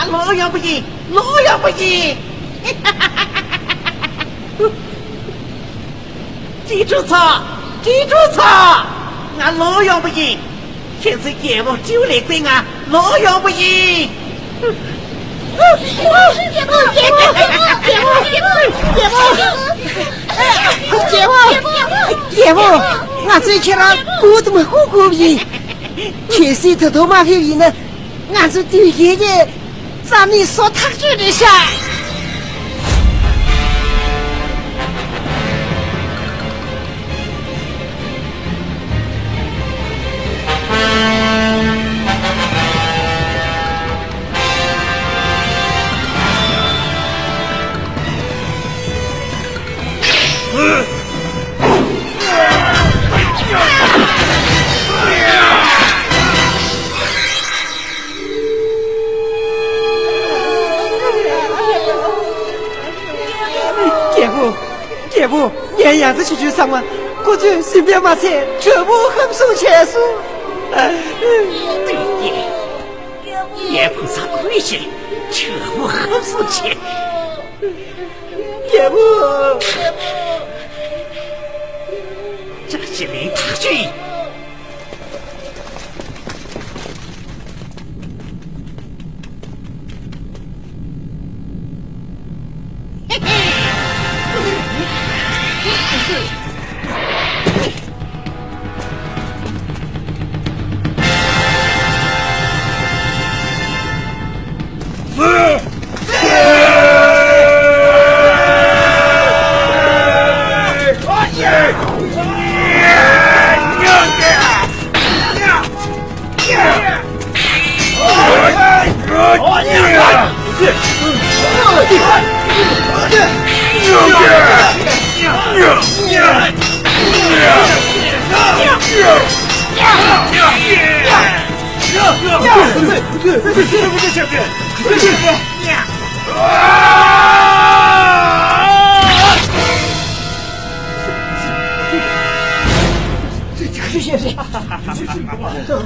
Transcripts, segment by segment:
俺老杨不赢，老杨不赢。记住错，记住错，俺老杨不赢。现在节目就来对俺老杨不赢。姐夫，俺最近了过得么好过瘾，全身头麻皮呢，俺是对爷爷咱们说他住的下。姐夫，年样子去上嘛，过去随便买菜，全部很收钱数。对也菩萨亏些，全部很收钱。姐夫，这些人他去。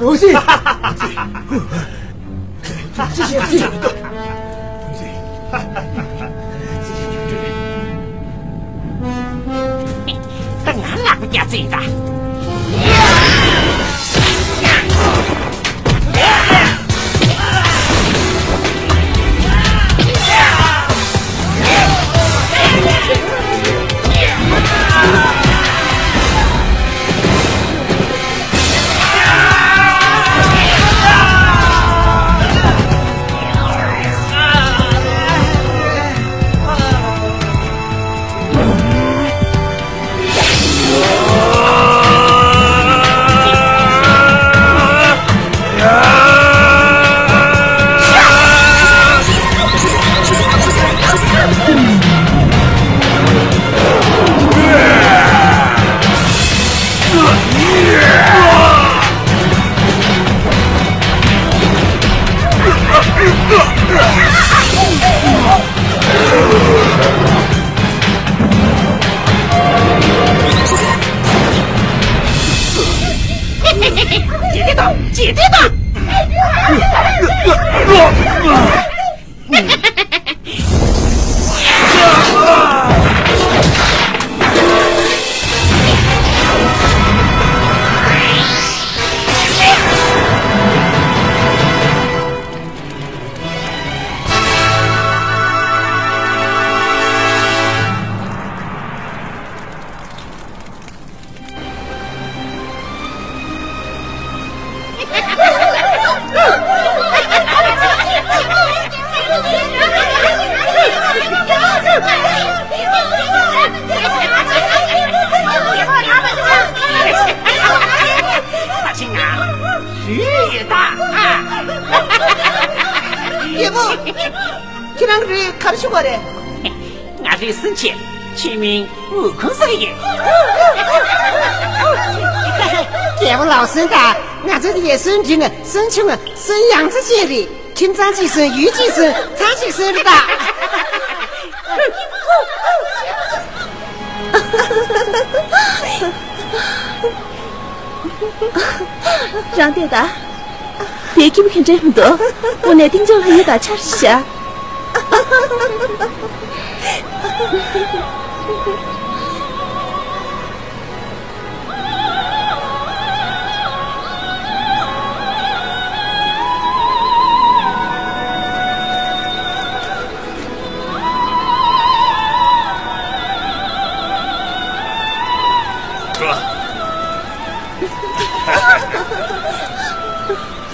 罗西，谢谢。等俺哪个家最大？姐姐的。大青啊，雨大啊！姐夫，这两个人看不起我的。俺是生气，取名悟空这个人。姐夫老实的，俺这里也生病了，生穷了，生养这些的，听张几声，于几声，张几声的。张队的，别给我看这么多，我那顶着还有大恰是下。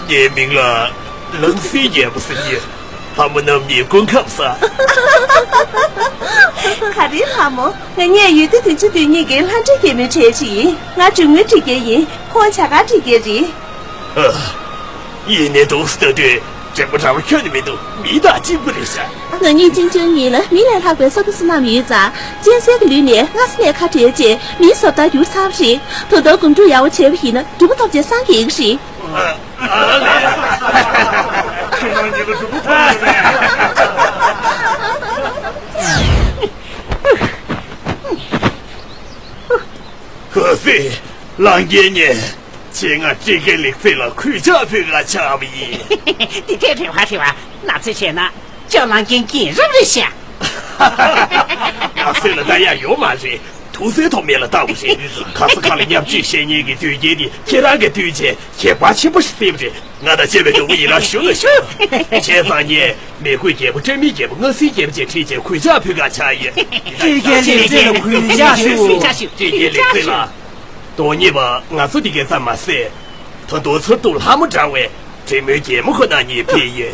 念明了，冷水也不是你，他们能面公看啥？看这他们，我年有的就对你给俺这个没车气，俺中午这个人，看起俺这个人。一年都是的对，这不咱们看你们都没大进步的噻。我年经9年了，未来他关说的是那面子，前3个6年，俺是来看这届，没说到有啥事，头到公主要我钱不去呢，就不到这3个事。希望你们主动可惜，老爷爷，请俺这个领费了，亏家赔俺家米。你这句话是吧？那之前呢，叫人给给人一下。俺睡了大家有嘛事？土水头灭了大不是？可是看了娘这些年的对眼的，给那个对见，也把钱不是对不对？俺的姐妹都为了学了学。前3年美国节目、真美节目，我谁节目这届亏家赔俺家也。这个领这个亏家秀，这也领费了。多年吧，俺说的给咱们说，他多次都他们站位，真没节目和那你便宜。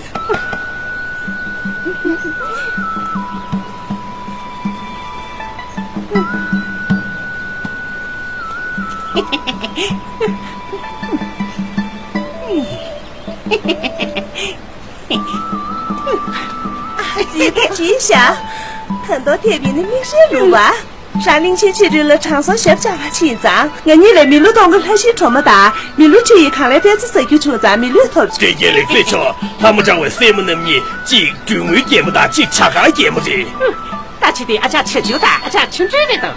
记得记下，很多铁饼的名声路吧。山林前去日了，长沙学家还紧张。我你来迷路当个太心这么大，迷路这一看来别子谁就出咱迷路头。这也领费少，他们站位什么能力？既中位节目大，既恰个节目的。大起的阿家吃酒大，阿家清真的都。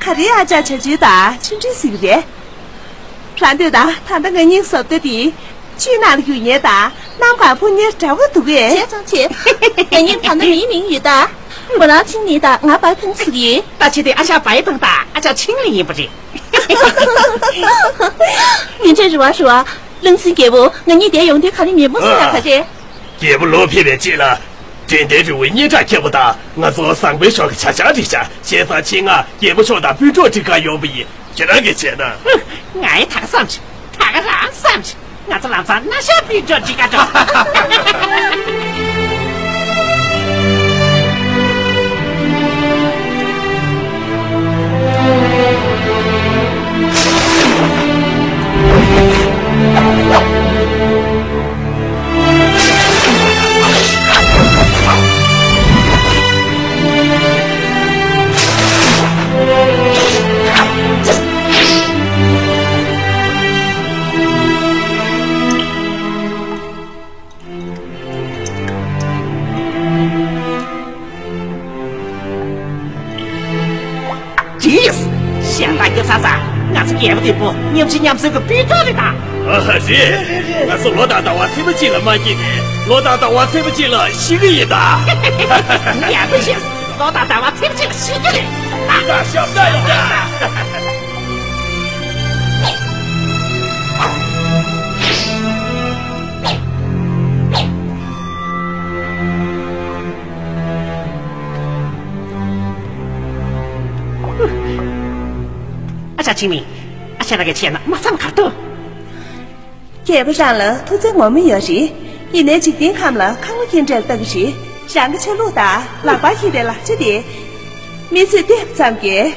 看这阿家吃酒大，清真是的。山头大，他那个人说的的。去哪里有年大？南瓜铺你找不到哎！接上去，人家谈的明明语的，不让请你的，俺白喷死的。大起的阿家白笨大，阿家清理也不知。你这是话说，冷水给我，那你得用的看你面目是哪个的？也不老偏偏去了，真的是为你这看不大。我做3回上个恰恰的下，先生请啊，也不晓得比着这个要不一，就那个钱呢？爱他个上去，他个让上去。俺这老子哪想比这几个着？想打有啥啥？俺是干不得不，你不是个比着的大。是，俺是罗大刀啊，谁不进了满级的？罗大刀啊，谁不进了西个一大？你也不行，罗大刀啊，谁不进了西个的？大小大一大。阿家清明，阿家那个钱呢？马上看到。赶不上了，都在我们有事。一年几天看了，看我现在等去，上个车路大，老爸现在了这点，每次点不上给，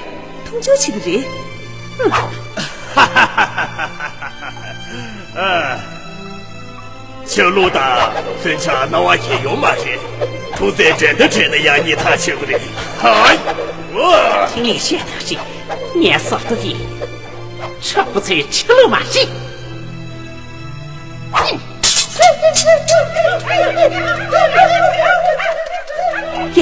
通就起个人。小路大，分家那娃也有嘛事，都在真的让你他去不的。嗨，我听你写的是，年少的地，这不在吃了马戏。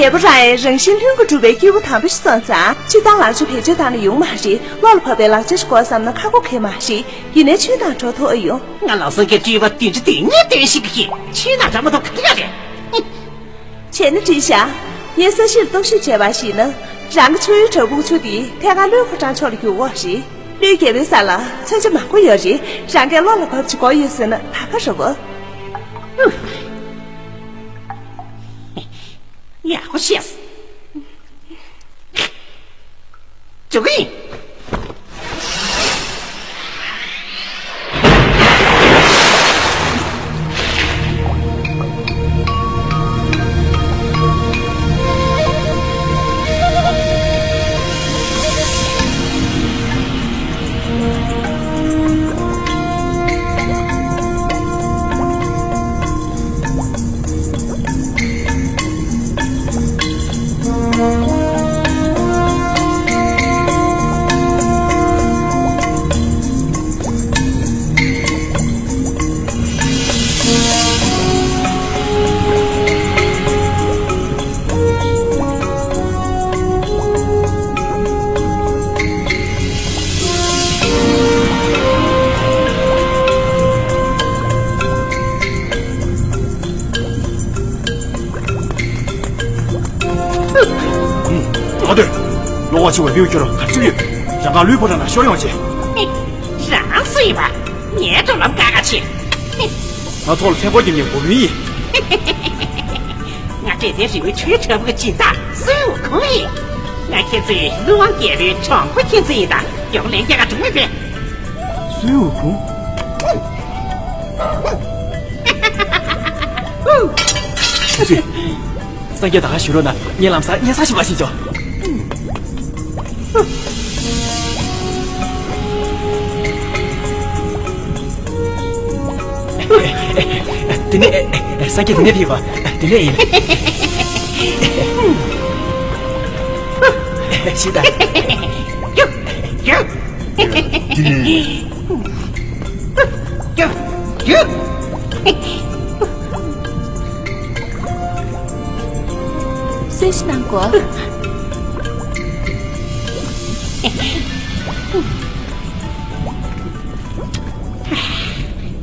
要不然人心两个准备给我谈不上啥，就当俺去陪着当的用马些，老了跑的了就是过上那看过开马些，一年去当着头哎呦。俺老师给嘴巴顶着顶，你顶些个去，去哪这么多看呀的？前的这下，颜色些东西结巴些呢，让个出去走不出的，看俺六个长桥里给我些，六给为啥了？才就蛮过有人，让个老了跑去搞颜色呢，他可什么？呀，我歇死！这个人，我去外面去了，看手艺，让俺吕部长那小杨去。让谁吧？撵着那么干去。他做了才保证你不愿意。俺这天是因为吹车不个鸡蛋，孙悟空耶。俺看在龙王街里闯过天子一打，要来家个中一边。孙悟空。对，三爷大家修了呢，你啷啥？你啥去吧，新叫？等你，三姐等你屁股，等你。是的。虽是难过。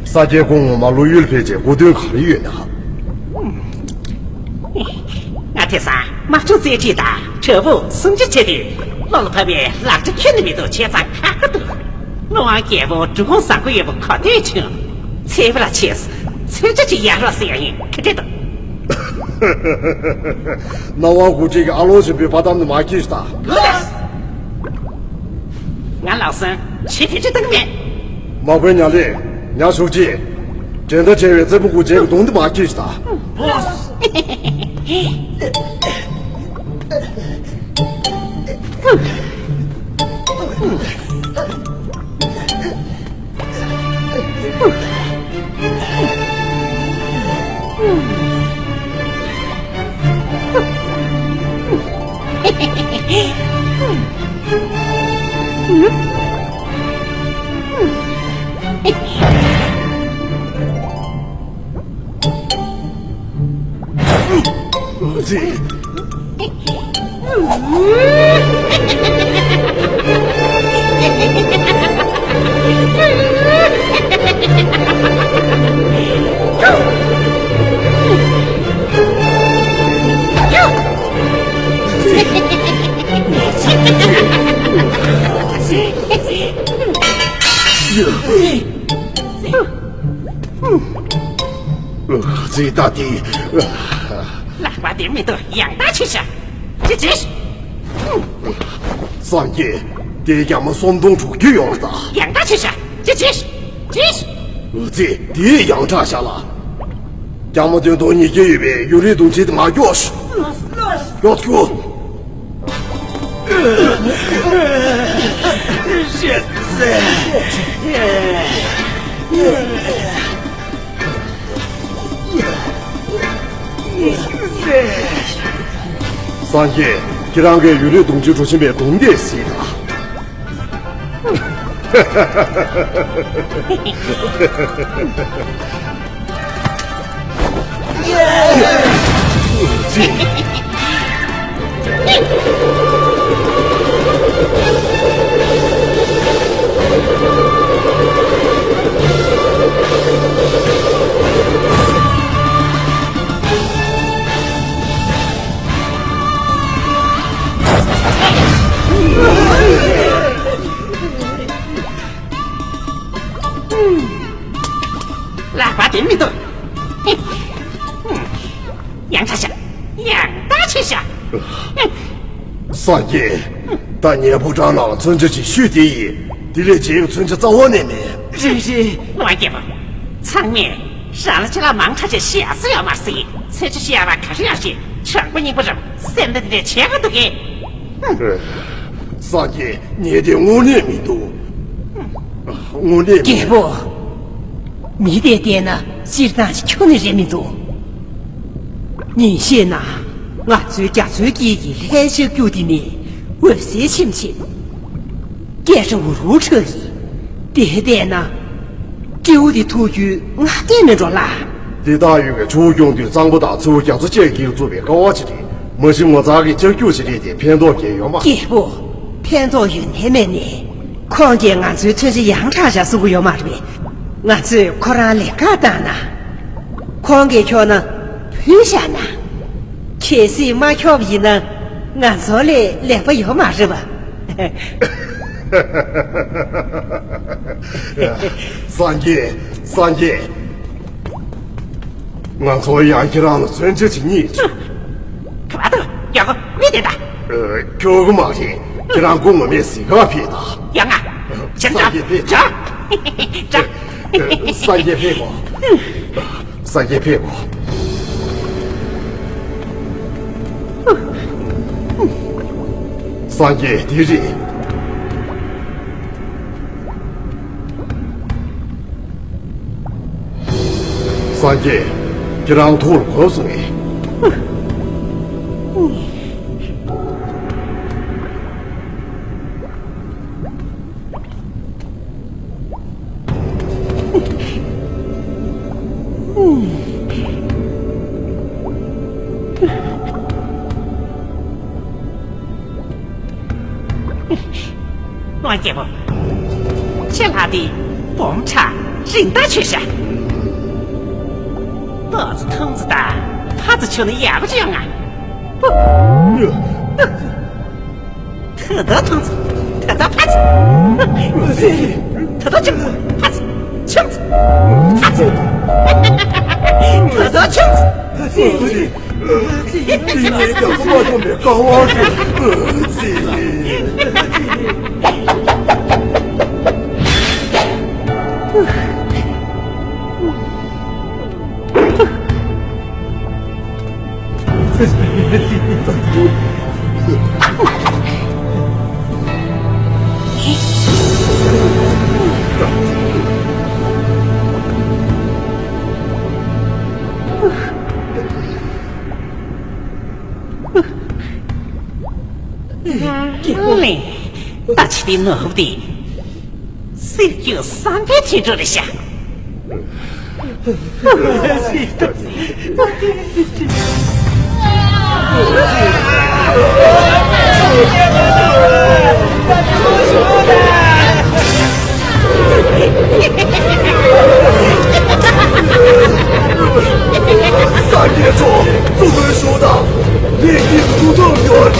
三姐公马路远陪姐，我都考虑呢。俺听啥？马上在这打，车不送进去的，老旁边拉着去那边都去，咱看个多。龙王街不总共3个月不靠对称，才不了钱死，才这就压上3人，看这都。那我估计个阿老师别把他们马给打。俺老孙去陪着等面。马官娘嘞，娘书记，真的这月怎么估计个东的马给打？这大弟，来把点没得养大去是，这真是。三爷，爹家们双东出就要打，养大去是，这真是，真是。这爹养大下了，家们就多你这一边有的东西他妈钥匙，钥匙我。现三爷，这两个有的东西出去别懂点事的。喇叭点没动，杨大侠，杨大去下。三爷，但你也不长老村这去续第一，第二节村这找我那边。是，我给不，场面上了去了忙他就吓死要嘛死，才去下吧开始要写，全国人不认，现在的钱都给。三爷，你的5年没多，5年。给不，没得点呢，是那是穷的人民多。你先呐，我最家最给的还是够的呢，我谁亲戚，这是我入车的，这点呢，旧的土居我点没着啦。你大约个主用的长不大，就样子这个做别高起的，没是我咋个就就是这点偏多给用嘛？给不，偏多有那么呢，况且俺最村是洋茶下是不要嘛的呗，俺最可让来干单呐，况且瞧呢，配下呢，开始马巧皮呢，俺说嘞来不要嘛是吧？三爷，俺所以俺去让村这去你去。干嘛的？要个没得的。叫个嘛的，就让公我们谁个骗的？杨啊，先走，走，走。三爷骗我，三爷骗我。三爷敌人。三爷，就让吐了口水。我姐夫，这拉的bom茶人大去下，刀子筒子大，耙子球的也不这样啊！不，特到筒子，特到耙子，特到镜子，耙子，镜子，耙子，特到镜子。你讲什么都没搞我大气的脑的，谁有300天做的下？三爷说，怎么说的？你不懂原理，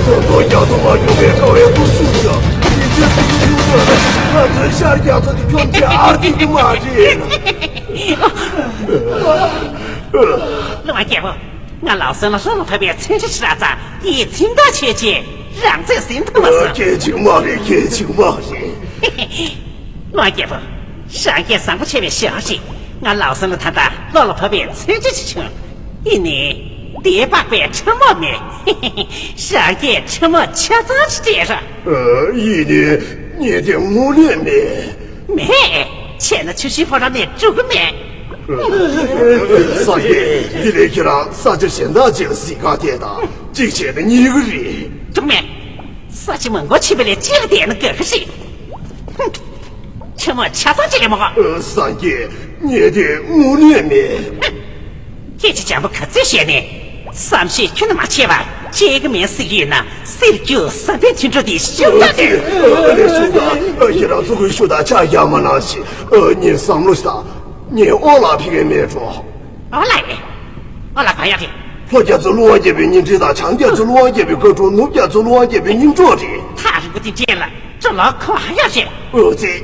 很多丫头嘛有点高也不输的，你这不是有的，俺这下丫头的票价的都嘛的。老姐夫，俺老孙了说了特别亲戚吃啥子，一听到切切，让这心疼了是。给情嘛的，给情嘛的。老姐夫，上夜上过前面消息，俺老孙了他的老婆别亲戚去穷，一年第8块吃馍面，上夜吃馍吃早吃这上。一年你的5年面。面，现在去媳妇上面煮个面。三爷，你来给让啥就现在这个时间点的，这些的你一个人。中面，啥去问我去不了几个点的个谁？哼，吃馍吃早这个么？三爷，你的5年面。哼，这就讲不可这些呢。3岁去他妈去吧，这个面试员呢，谁就身边听着的小大的。兄弟，一让这个兄弟家亚麻那些，你上路啥？你我那批给没做好。我来的，我来快点的。我家这罗这边，您知道，强家这罗这边各种，奴家这罗这边您做的。他是不的见了，这老快要去。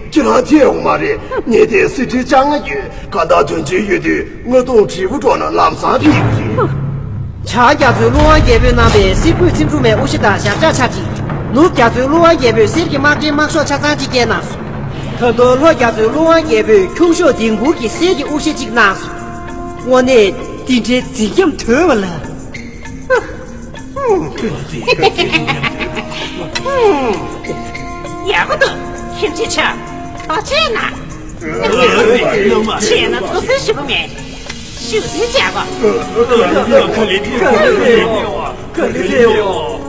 这两天我妈的，你得随时讲个句，看到春节月的，我都吃不着了，làm啥屁股？cha家族罗这边那边谁不清楚没？我是大乡家家的，奴家族罗这边谁给马给马说家长的给拿？看到罗家族罗这边空手定我给谁的我是这个拿？我呢？今天这样脱了，要不得，天气强，到这呢，钱呢都是什么面？手提家伙，可怜我，可怜我。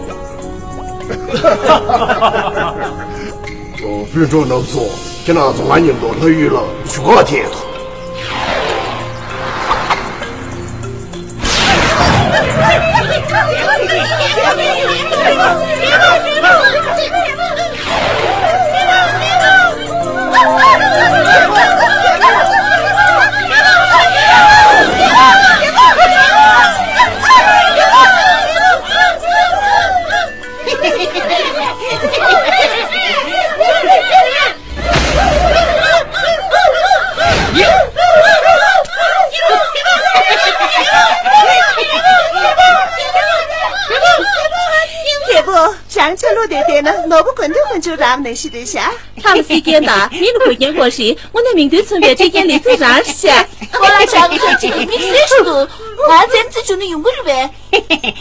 别说能做，今那从俺印度来娱乐，学铁头。上次录的电呢，我不滚头滚就让那些的下。他们谁干的？你如果见过谁，我那面对村边这件历史上下。我来上个这个没岁数了，俺咱们这就能用过了呗。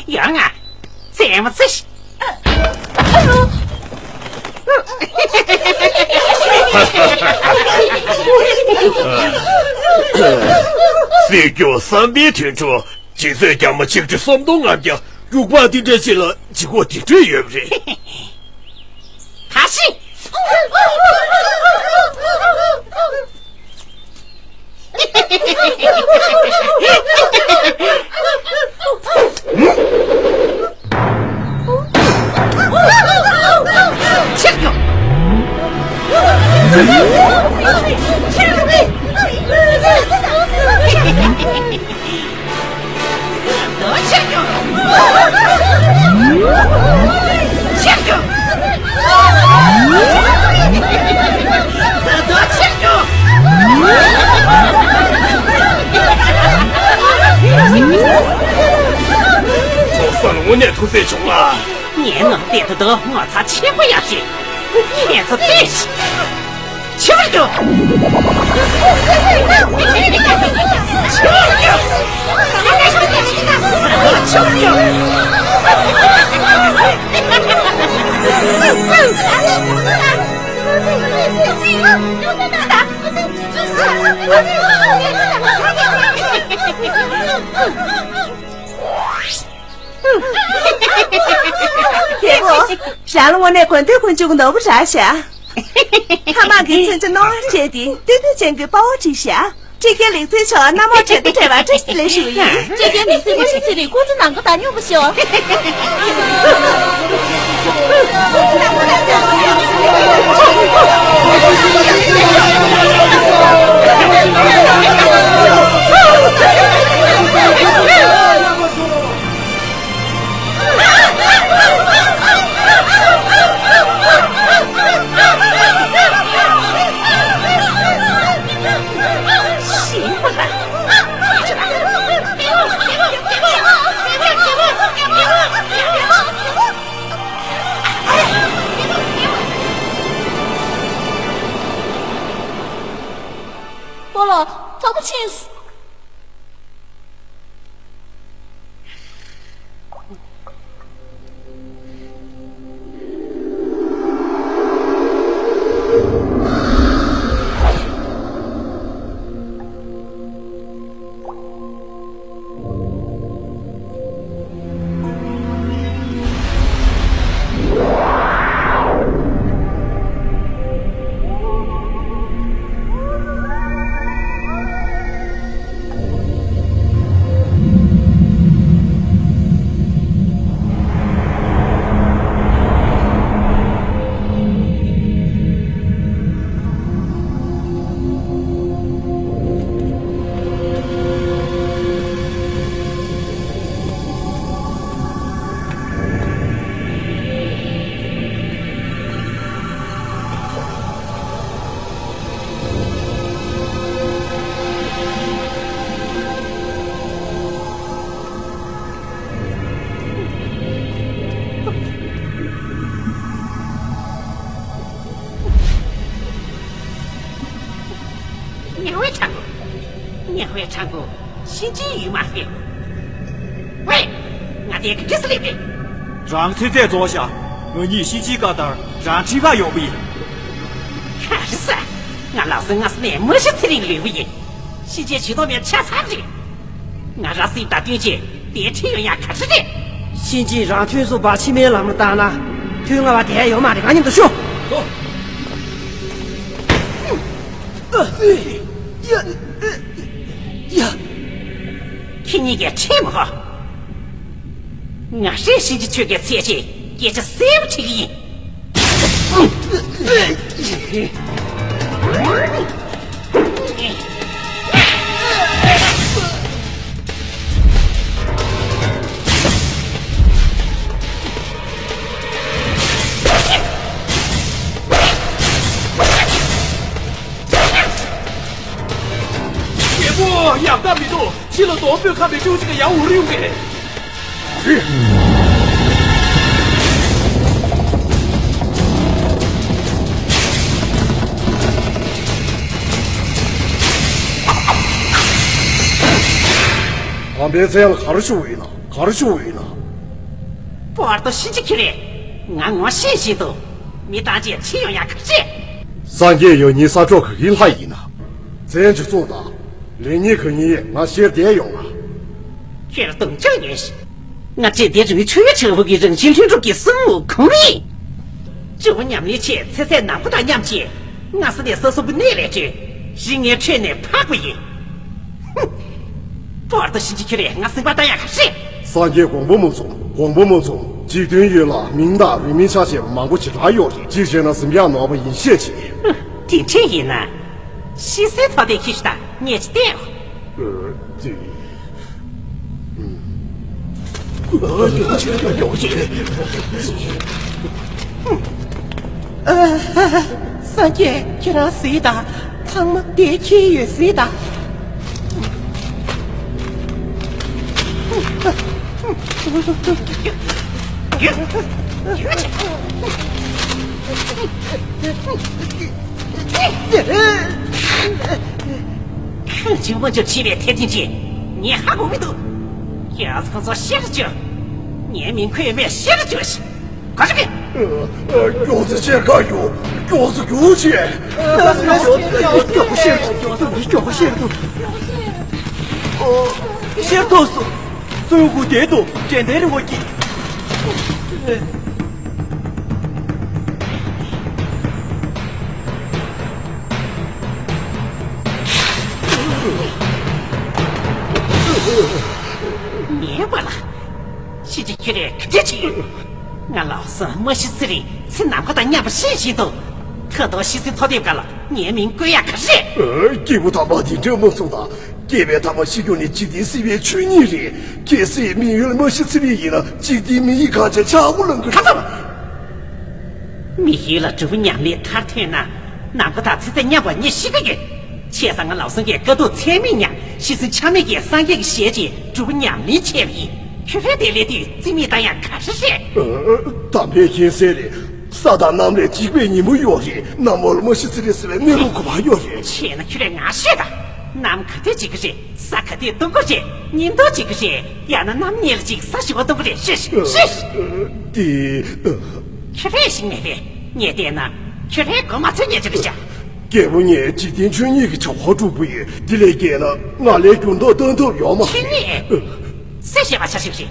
杨啊，这么仔细。谁叫三边听着，今天咱们请这山东俺家。如果定这些了，结果定这也不是。他是。切狗！算了，我那头最穷啊！年能点得到，我才钱不要紧，骗子对是，求你个！结果上了我那滚头滚就弄不上下，他妈给趁着脑儿接的，对对见给把我记下。这个零嘴桥那么全都台湾真是来受益。这个零嘴不是这里锅子啷个大牛不小？唱歌，心机有嘛的。喂，俺爹可是那边。让崔再坐下，我你心机疙瘩，让这个有不赢。看是，俺老师俺是那没些才领刘爷，西街去到面吃餐的，俺让谁打对接，别听人家看吃的。心机让推手把前面那么大呢，推我把爹要骂的赶紧的说。走。呀，看你给吃么好？俺这西街去给切切，也是谁不吃的？养大米多，吃了多不看没就这个羊五六给。是。旁边这样还是为了，还是为了。不儿都心急去了，俺我信息都，没大姐吃用呀可是。三爷有你啥着可给他一呢？这样就做的。连你看你，俺写电用啊！这是东正也是，俺这点准备全车不给人心听着给孙悟空哩。这我娘们的钱才在南不大娘家，俺是连搜索不内来着，人眼全内怕不赢。哼，不儿都心急去了，俺是把大家可是。三爷广播梦中，广播梦中，极端月了，明大人民下线忙过去哪有的？之前那是面脑不引泄气。挺正义呢。西山套的去是的，年纪大了。对。有钱。三姐就让谁打，他们爹去也谁打。看见我就起来天天见，你还不会动？要是工作歇着脚，年明快别歇着脚是，快去给！腰子先干油，腰子有钱。要不先要不先先告诉，孙悟空跌倒，简单的我给。别过了，现在去了可别去。俺老师没些事里，才哪怕他娘不信息都，特到西山讨点干了，年明贵呀可是。给我他妈听这么说的，这边他妈西用的基地是边去你的，这是民有没些事里了，基地民一看这家伙能够。看到吗？没有了这位娘的他天呐，哪怕他才在娘过你10个月。前上俺老孙给各都财民娘，其实前面给3个协姐，主娘里前面，确实得来的，最面大样看是谁？当别天色的，撒旦南来几百年没有的，那么我们是这里是来内陆恐怕有的。前那去来俺说的，俺们可得几个人，啥可得东个人，领导几个人，也能俺们念了几个啥学我都不得，是。确实行那边，念的呢，确实干嘛才念这个下？给我念几天去你个超好主不也？你来给了，俺来用到等头要嘛？去你！谁先把下是不是？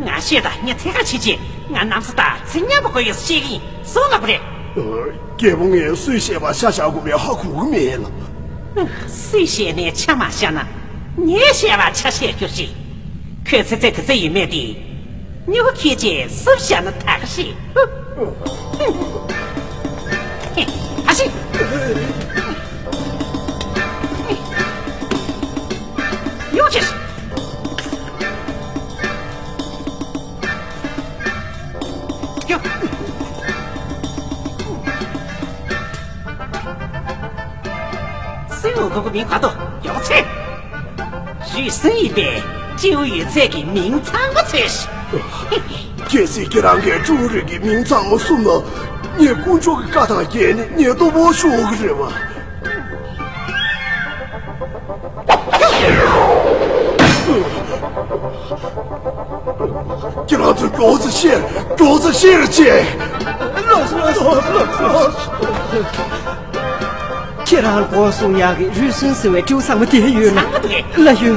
俺学的，你才看亲戚，俺哪知道，怎样不会有嫌疑，说了不得。给我念谁先把下过面好苦面了？谁先呢？吃嘛香呢？你先把吃些就是。可是这个这一面的，你会看见手下的他个谁？还是。有这事。有。孙悟空个名花朵要菜，许生一辈就有这个名场我才是。这是给人给主人的名场我送了，你工作个嘎达眼呢，你都没说个人嘛。桌子卸了去。既然我送牙的日生是为就上么电源了，那就。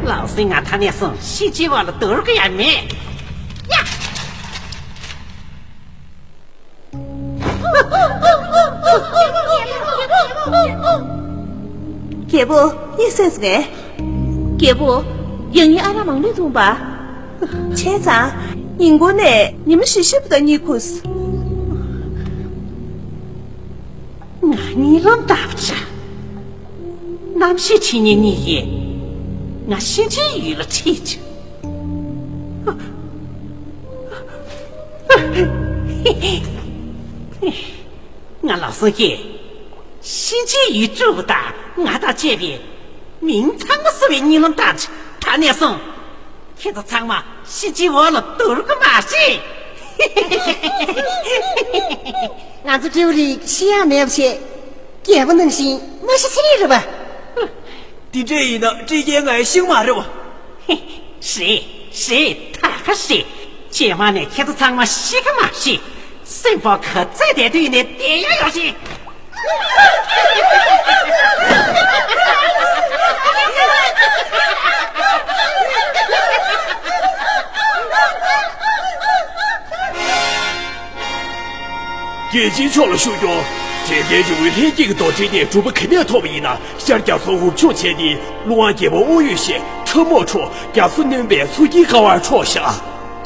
老师啊，他那送西鸡娃的多个呀没呀。姐夫，你说什么？姐夫，有你阿拉忙里懂吧？县长，英国呢？你们学习不到你可是？你啷打不着？那么些青年你也，俺先前有了气球。俺老师爷，先前有做不大，俺到这边，明朝的时候你能打去，他那送，看着长嘛，先前我了多了个马戏。俺这酒里想来不去，也不能行，没事谁了吧？的这一呢，这件爱心嘛的吧？谁他和谁？今晚呢，看着长嘛，洗个马戏，生活可再点对呢，点样游戏。眼睛错了，兄弟，今天就为天这个到这点，准备肯定逃避呢。想将所有穷钱的乱给我无语些，沉默处将是能被出一个玩戳下。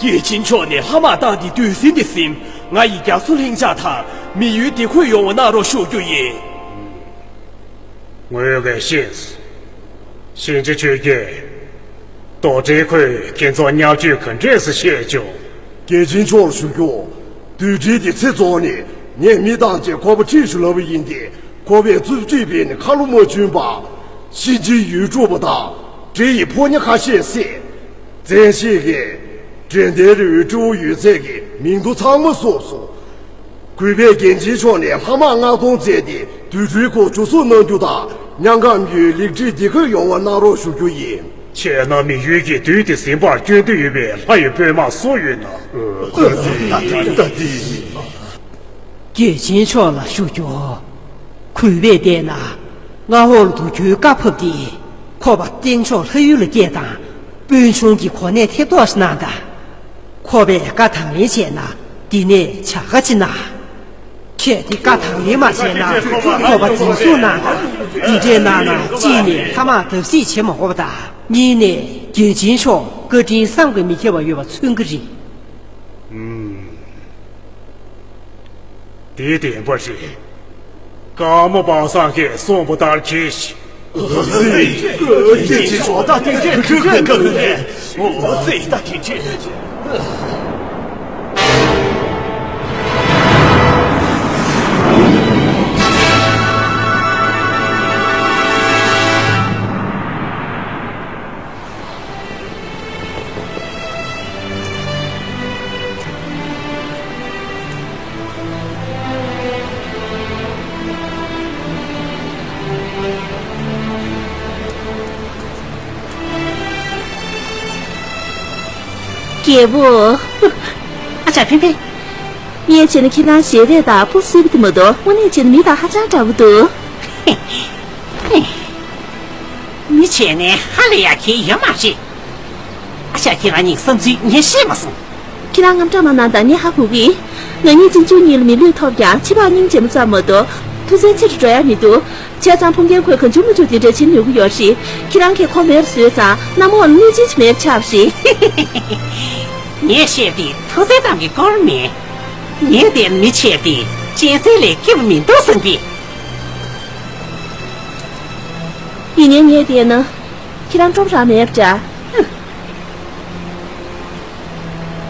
眼睛错呢，蛤蟆当的对心的心，俺一将是领下他，命运的会让我拿到手就业。我有个心思，现在去给到这块跟着娘舅肯定是先教。眼睛错了，兄弟，对这的才早呢。年米当街快不进去了为因的，快别自这边的卡路莫军吧，西极宇宙不大，这一波你看现在，这些个真的宇宙宇这个民族长么说说，归别跟进上呢，他妈俺懂这的，对这个就是能就大，两个女领这的个要我拿到手就赢。前那名语给对的新把军队一边，还有白马所云呢。眼睛错了，叔舅，看别点呐，俺好都就干破的，可把顶上还有了简单，本兄弟可能太多是难的，可别干堂里钱呐，地内吃个钱呐，天的干堂里嘛钱呐，可把技术难的，你这难呐，今年他妈都是钱嘛活不大，你呢眼睛错，隔天3个每天吧又把存个人。地点不是，刚没帮上去，送不到去息。眼睛说大听见，这个人，我最大听见。姐夫，啊，小偏偏，眼前的看他现在大不是这么多，我眼前的米大还长差不多。你前呢还来呀？看有嘛事？啊，小看俺人生最你羡慕死。看他俺这么难当，你还不会？我已经9年了，没6套家，7、8年这么这么多，突然开始这样米多。家长碰见会很久没就对这些牛个要事，看他看空没事长，那么我们进去没差不是？你写的土生长的高面，你的没写的，今天来给我们都生病。一年年爹呢，去让中上面家。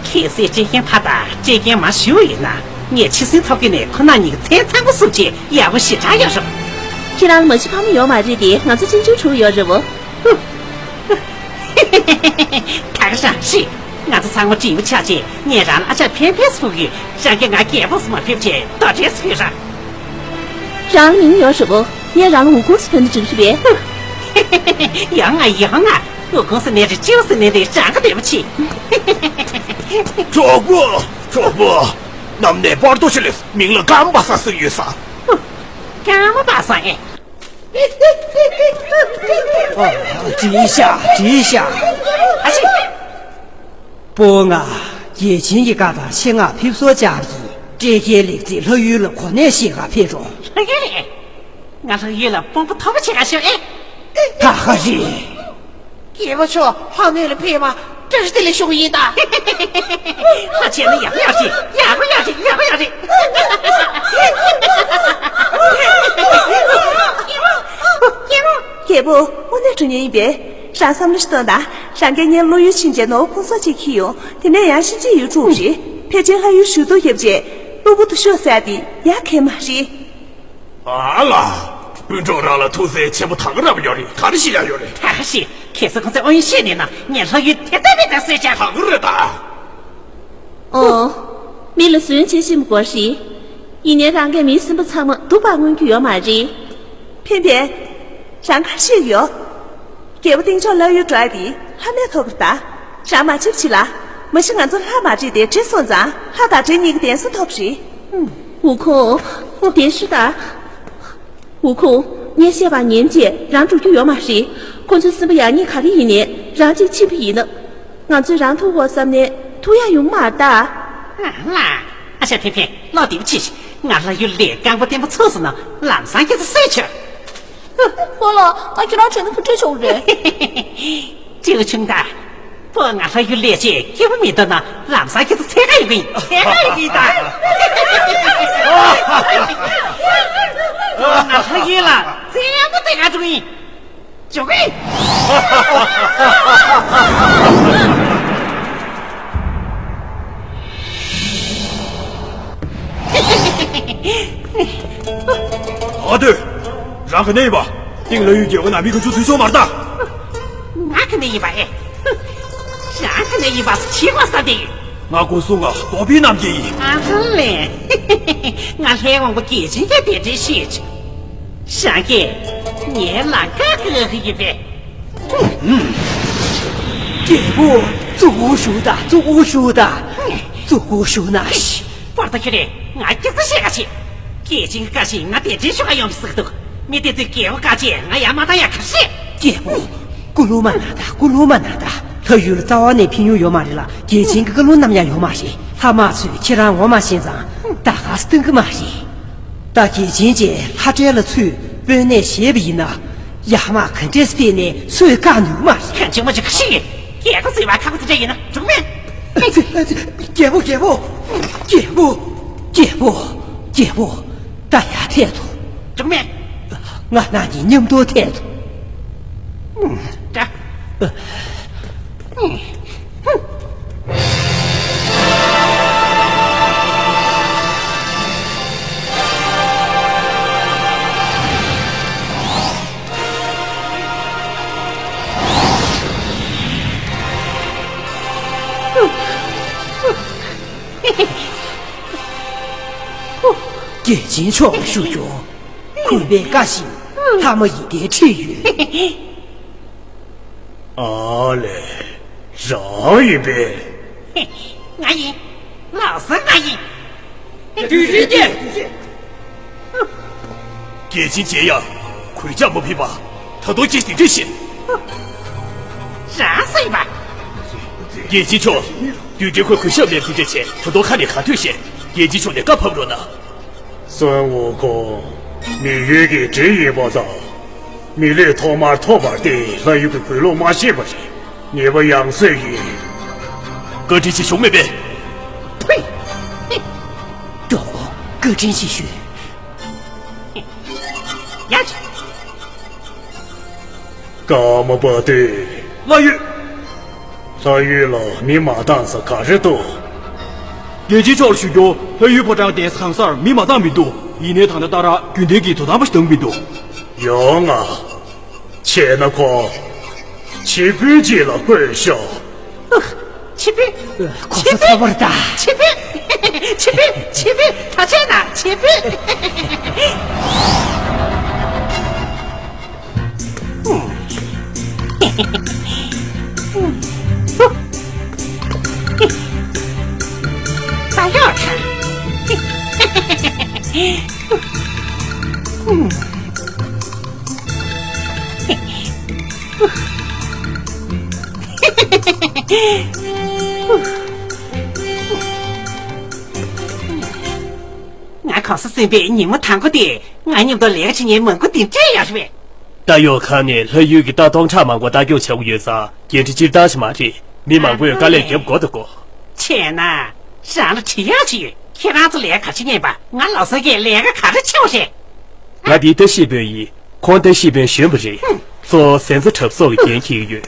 开始这件怕的，这件没修人呐。年轻生讨给你，可那你个财产个书记也不西查要什么？去让没去旁边要买这点，俺这进就出要什么？看个啥事？俺这三个真有钱钱，你让俺这偏偏出去，让给俺干部什么偏偏到这事上。让你要什么？你也让我公司分的真是别。样啊样啊！我公司年是90年代，啥个对不起。这不，咱们那边都是来明了干巴啥生意啥？干么巴啥哎？这一下，还是不啊，眼前一疙瘩，先啊，皮索家里，这些日子落雨了，可能些个品种。那个嘞，俺说有了，帮不掏不起俺小哎。他还是。也不说好那了配吗？这是得来凶一的。他钱的也不要紧，也不要紧。也不，我那中间一边，上三们是多大？上个年落雨情节脑空所去启用，他那样是真有主意，偏见还有手都也不见，萝卜都学三的，也开马是。啊啦！本周让了投资全部躺个那不要的，看的是要的。还是开始我在温县里呢，年老有天在没在睡觉。躺个的。哦，为了孙钱心不过时，一年让给民生不长么，都把我就要买的。偏偏上看学药，给不定叫老有拽的，还没头个大，上马去不去了？没是俺做蛤蟆这点真算账，还打这你个电视头不是？悟空，我电视的。悟空，你先把年纪让出去要嘛事，况且是不要你看的一年，让这气不一呢？俺最让头我3年，都要用马的。啦，小偏偏老对不起，俺那有脸干过点不错事呢，懒上给他睡去。好了，俺就让真的不这种人。就穷的，不俺那有脸劲，也不明的呢，懒上给他踩个一根，踩个一根的。俺那有了，这不对俺注意，就给。好的，让个那吧，定了雨给我那边可就最小马的。俺肯定一把哎，俺肯定一把是7万3的鱼。俺姑送啊，多比那么便宜。俺好嘞，俺来往我给钱也别这些去。上个你哪个哥一边？这不做武术的，做武术那是。把他去的，俺就是这个去。给钱个钱，俺点进去还用死个多，没得这给我个钱，俺也马上也可惜。这不，咕噜嘛拿的，他有了早晚那平有要嘛的了，给钱个路那么样要嘛些，他妈去既然我妈先生，大还是等个嘛些，大给钱节他这了去，本来斜比呢，呀嘛肯定是别呢，所以干牛嘛些。看见我就可惜，这个嘴巴看不得这样呢，中面。姐夫，大家态度，中面。俺那你那么多态度。这。给钱说叔叔，苦别个性，他们一点吃鱼。好嘞，让一边。阿姨，老师阿姨，对。给钱这样，亏这么批吧，他都接定这些。啥水吧？给钱说，对这块亏上面批这钱，他都看你看对些。给钱说你干碰着呢。孙悟空，你越给这一把早，你来套马的，还有个鬼龙马戏不是？你不养岁鱼，哥这些兄妹们，呸！这个真是虚。呀去！干嘛不对？老爷，参与了，你马当是卡日多。业绩照许多，还有保障电视行上密码当密度，一年堂的大家军队给做大不是等密度。有啊，钱那块，起笔记了怪笑。七兵，可是他不的。七兵，七兵，七兵，他在哪？七兵。大药吃。俺考试准备你们谈过的，俺你们都来个几年蒙古顶这样是呗？大要看呢，还有个大当差芒果大有钱无有啥，简直就是大是嘛的，你芒果干来也不过得过。钱呐，上了吃药去，看样子来个几年吧，俺老师给来个卡着瞧些。俺比得西边一，宽得西边全不热，做30所的电梯员，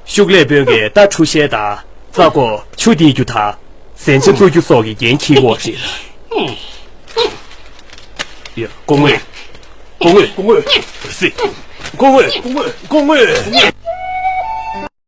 学来边个大出现的，咋个确定就他30左右所的电梯我是了。呀，工位，是，工位，